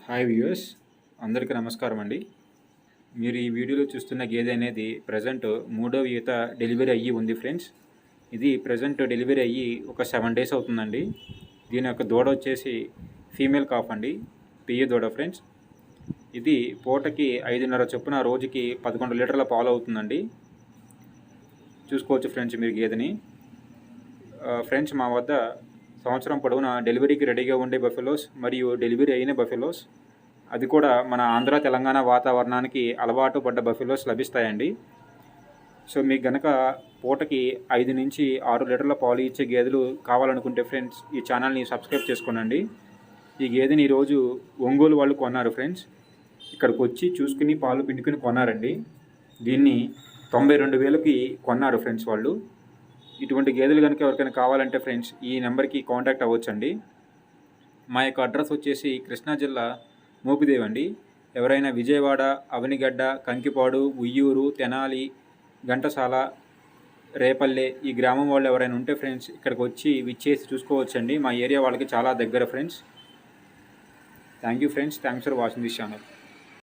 Hi viewers, అందరికీ నమస్కారం అండి. మీరు ఈ వీడియోలో చూస్తున్న గేదె అనేది ప్రజెంట్ మూడవ ఈత డెలివరీ అయ్యి ఉంది ఫ్రెండ్స్. ఇది ప్రజెంట్ డెలివరీ అయ్యి ఒక 7 డేస్ అవుతుందండి. దీని యొక్క దూడ వచ్చేసి ఫీమేల్ కాఫ్ అండి, పెయ్య దూడ ఫ్రెండ్స్. ఇది పూటకి 5.5 చొప్పున రోజుకి 11 లీటర్ల పాలు అవుతుందండి. చూసుకోవచ్చు ఫ్రెండ్స్ మీరు గేదెని. ఫ్రెండ్స్, మా వద్ద సంవత్సరం పొడవునా డెలివరీకి రెడీగా ఉండే బఫెలోస్ మరియు డెలివరీ అయిన బఫెలోస్, అది కూడా మన ఆంధ్ర తెలంగాణ వాతావరణానికి అలవాటు పడ్డ బఫెలోస్ లభిస్తాయండి. సో మీకు గనక పూటకి 5 నుంచి 6 లీటర్ల పాలు ఇచ్చే గేదెలు కావాలనుకుంటే ఫ్రెండ్స్, ఈ ఛానల్ని సబ్స్క్రైబ్ చేసుకోనండి. ఈ గేదెని ఈరోజు ఒంగోలు వాళ్ళు కొన్నారు ఫ్రెండ్స్. ఇక్కడికి వచ్చి చూసుకుని పాలు పిండుకుని కొన్నారండి. దీన్ని 92,000కి కొన్నారు ఫ్రెండ్స్ వాళ్ళు. ఇటువంటి గేదెలు కనుక ఎవరికైనా కావాలంటే ఫ్రెండ్స్, ఈ నెంబర్కి కాంటాక్ట్ అవ్వచ్చండి. మా యొక్క అడ్రస్ వచ్చేసి కృష్ణా జిల్లా మోపిదేవి అండి. ఎవరైనా విజయవాడ, అవనిగడ్డ, కంకిపాడు, ఉయ్యూరు, తెనాలి, ఘంటసాల, రేపల్లె ఈ గ్రామం వాళ్ళు ఎవరైనా ఉంటే ఫ్రెండ్స్, ఇక్కడికి వచ్చి విచ్చేసి చూసుకోవచ్చండి. మా ఏరియా వాళ్ళకి చాలా దగ్గర friends. Thank you friends. Thanks for watching this channel.